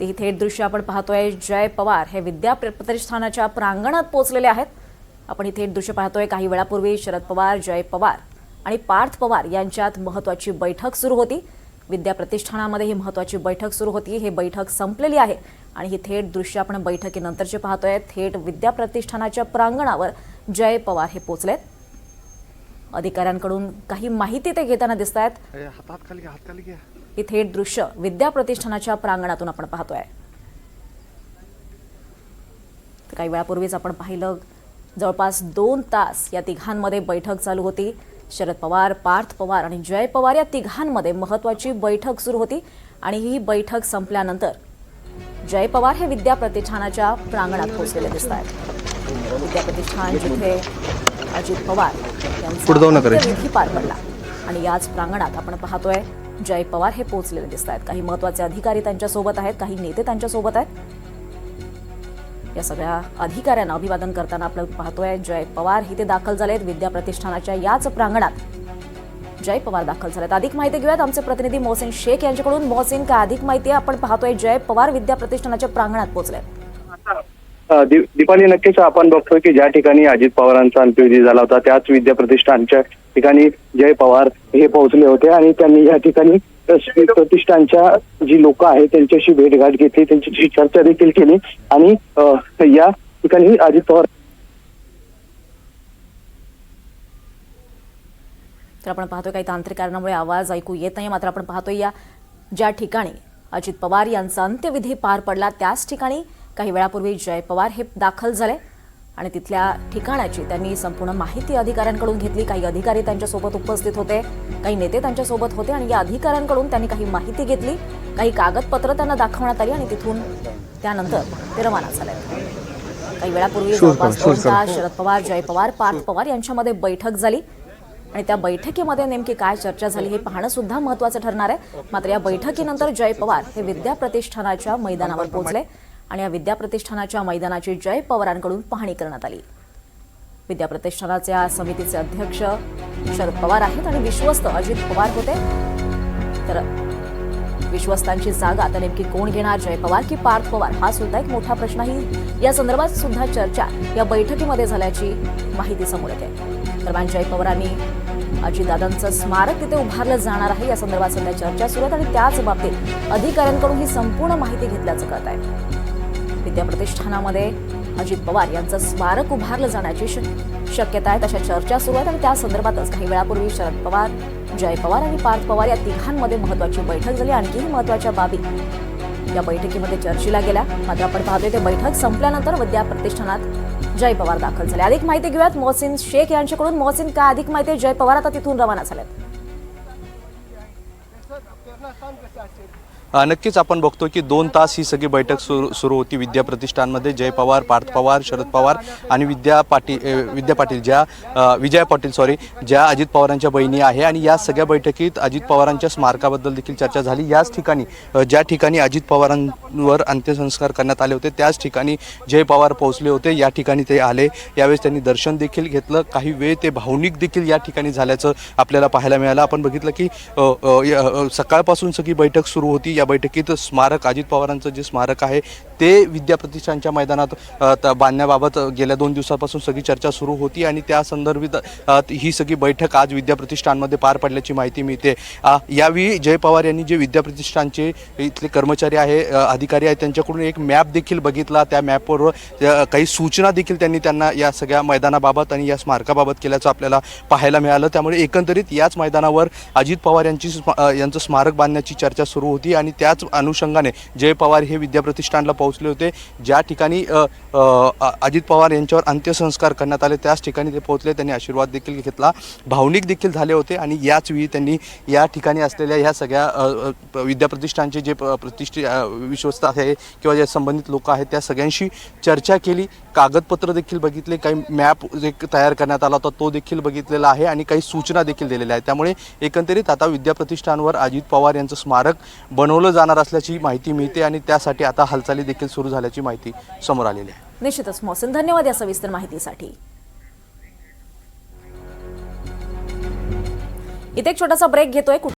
ती थेट दृश्य आपण पाहतोय. जय पवार हे विद्या प्रतिष्ठानाच्या प्रांगणात पोहोचलेले आहेत. आपण ही थेट दृश्य पाहतोय. काही वेळापूर्वी शरद पवार, जय पवार आणि पार्थ पवार यांच्यात महत्त्वाची बैठक सुरू होती. विद्या प्रतिष्ठानामध्ये ही महत्त्वाची बैठक सुरू होती. ही बैठक संपलेली आहे आणि ही थेट दृश्य आपण बैठकीनंतरचे पाहतोय. थेट विद्या प्रतिष्ठानाच्या प्रांगणावर जय पवार हे पोहोचलेत. अधिकाऱ्यांकडून काही माहिती ते घेताना दिसत आहेत. ही थेट दृश्य विद्या प्रतिष्ठानाच्या प्रांगणातून आपण पाहतोय. काही वेळापूर्वीच आपण पाहिलं, जवळपास 2 तास या तिघांमध्ये बैठक चालू होती. शरद पवार, पार्थ पवार आणि जय पवार या तिघांमध्ये महत्त्वाची बैठक सुरू होती आणि ही बैठक संपल्यानंतर जय पवार हे विद्या प्रतिष्ठानाच्या प्रांगणात पोहोचलेले दिसत आहेत. विद्या प्रतिष्ठान जिथे अजित पवार यांचा विधी पार पडला आणि याच प्रांगणात आपण पाहतोय जय पवार हे पोहोचलेले दिसत आहेत. काही महत्त्वाचे अधिकारी त्यांच्यासोबत आहेत, काही नेते त्यांच्यासोबत आहेत. या सगळ्या अधिकाऱ्यांना अभिवादन करताना आपण पाहतोय जय पवार इथे दाखल झालेत. विद्या प्रतिष्ठानाच्या याच प्रांगणात जय पवार दाखल झालेत. अधिक माहिती घेऊयात आमचे प्रतिनिधी मोहसिन शेख यांच्याकडून. मोहसिन, काय अधिक माहिती आहे? आपण पाहतोय जय पवार विद्या प्रतिष्ठानाच्या प्रांगणात पोहोचलेत. दीपाली, नक्कीच आपण बघतोय की ज्या ठिकाणी अजित पवारांचा अंत्यविधी झाला होता त्याच विद्या प्रतिष्ठानच्या ठिकाणी जय पवार हे पोहोचले होते आणि त्यांनी या ठिकाणी प्रतिष्ठानच्या जी लोक आहेत त्यांच्याशी भेटघाट घेतली, त्यांच्याशी चर्चा देखील केली आणि या ठिकाणी अजित पवार. तर आपण पाहतोय काही तांत्रिक कारणामुळे आवाज ऐकू येत नाही. मात्र आपण पाहतोय या ज्या ठिकाणी अजित पवार यांचा अंत्यविधी पार पडला त्याच ठिकाणी काही वेळापूर्वी जय पवार हे दाखल झाले आणि तिथल्या ठिकाणाची त्यांनी संपूर्ण माहिती अधिकाऱ्यांकडून घेतली. काही अधिकारी त्यांच्यासोबत उपस्थित होते, काही नेते त्यांच्यासोबत होते आणि या अधिकाऱ्यांकडून त्यांनी काही माहिती घेतली. काही कागदपत्र त्यांना दाखवण्यात आली आणि तिथून त्यानंतर ते रवाना झाले. काही वेळापूर्वी जवळपास 2 तास शरद पवार, जय पवार, पार्थ पवार यांच्यामध्ये बैठक झाली आणि त्या बैठकीमध्ये नेमकी काय चर्चा झाली हे पाहणं सुद्धा महत्त्वाचं ठरणार आहे. मात्र या बैठकीनंतर जय पवार हे विद्या प्रतिष्ठानाच्या मैदानावर पोहोचले आणि या विद्या प्रतिष्ठानाच्या मैदानाची जय पवारांकडून पाहणी करण्यात आली. विद्या प्रतिष्ठानाच्या समितीचे अध्यक्ष शरद पवार आहेत आणि विश्वस्त अजित पवार होते. तर विश्वस्तांची जागा आता नेमकी कोण घेणार, जय पवार की पार्थ पवार, हा सुद्धा एक मोठा प्रश्नही या संदर्भात सुद्धा चर्चा या बैठकीमध्ये झाल्याची माहिती समोर येते. दरम्यान जय पवारांनी अजितदादांचं स्मारक तिथे उभारलं जाणार आहे या संदर्भात सध्या चर्चा सुरू आहेत आणि त्याच बाबतीत अधिकाऱ्यांकडून ही संपूर्ण माहिती घेतल्याचं कळत आहे. विद्या प्रतिष्ठानामध्ये अजित पवार यांचं स्मारक उभारलं जाण्याची शक्यता आहे, तशा चर्चा सुरू आहेत आणि त्या संदर्भातच काही वेळापूर्वी शरद पवार, जय पवार आणि पार्थ पवार या तिघांमध्ये महत्त्वाची बैठक झाली. आणखीही महत्त्वाच्या बाबी या बैठकीमध्ये चर्चेला गेल्या. मात्र आपण पाहतोय ते बैठक संपल्यानंतर विद्या प्रतिष्ठानात जय पवार दाखल झाले. अधिक माहिती घेऊयात मोहसिन शेख यांच्याकडून. मोहसिन, काय अधिक माहिती? जय पवार आता तिथून रवाना झालेत. नक्कीच आपण बघतो की 2 तास ही सगळी बैठक सुरू होती विद्या प्रतिष्ठानमध्ये. जय पवार, पार्थ पवार, शरद पवार आणि विजया पाटील ज्या अजित पवारांच्या बहिणी आहे आणि या सगळ्या बैठकीत अजित पवारांच्या स्मारकाबद्दल देखील चर्चा झाली. याच ठिकाणी ज्या ठिकाणी अजित पवारांवर अंत्यसंस्कार करण्यात आले होते त्याच ठिकाणी जय पवार पोहोचले होते. या ठिकाणी ते आले, यावेळेस त्यांनी दर्शन देखील घेतलं. काही वेळ ते भावनिक देखील या ठिकाणी झाल्याचं आपल्याला पाहायला मिळालं. आपण बघितलं की सकाळपासून सगळी बैठक सुरू होती. या बैठकीत स्मारक, अजित पवारांचं जे स्मारक आहे ते विद्या प्रतिष्ठानच्या मैदानात बांधण्याबाबत गेल्या 2 दिवसापासून सगळी चर्चा सुरू होती आणि त्या संदर्भात ही सगळी बैठक आज विद्या प्रतिष्ठानमध्ये पार पडल्याची माहिती मिळते. यावेळी जय पवार यांनी जे विद्या प्रतिष्ठानचे इथले कर्मचारी आहे, अधिकारी आहेत, त्यांच्याकडून एक मॅप देखील बघितला. त्या मॅपवर काही सूचना देखील त्यांना या सगळ्या मैदानाबाबत आणि या स्मारकाबाबत केल्याचं आपल्याला पाहायला मिळालं. त्यामुळे एकंदरीत याच मैदानावर अजित पवार यांचं स्मारक बांधण्याची चर्चा सुरू होती आणि त्याच अनुषंगाने जय पवार हे विद्या प्रतिष्ठानला पोहोचले होते. ज्या ठिकाणी अजित पवार यांच्यावर अंत्यसंस्कार करण्यात आले त्याच ठिकाणी ते पोहोचले. त्यांनी आशीर्वाद देखील घेतला, भावनिक देखील झाले होते आणि याच वेळी त्यांनी या ठिकाणी असलेल्या ह्या सगळ्या विद्या प्रतिष्ठानचे जे विश्वस्त आहे किंवा जे संबंधित लोक आहेत त्या सगळ्यांशी चर्चा केली. कागदपत्र देखील बघितले, काही मॅप जे तयार करण्यात आला होता तो देखील बघितलेला आहे आणि काही सूचना देखील दिलेल्या आहेत. त्यामुळे एकंदरीत आता विद्या प्रतिष्ठानवर अजित पवार यांचं स्मारक बनवलं जाणार असल्याची माहिती मिळते आणि त्यासाठी आता हालचाली देखील सुरू झाल्याची माहिती समोर आलेली आहे. निश्चितच मोहसिन, धन्यवाद या सविस्तर माहितीसाठी. इथे एक छोटासा ब्रेक घेतोय.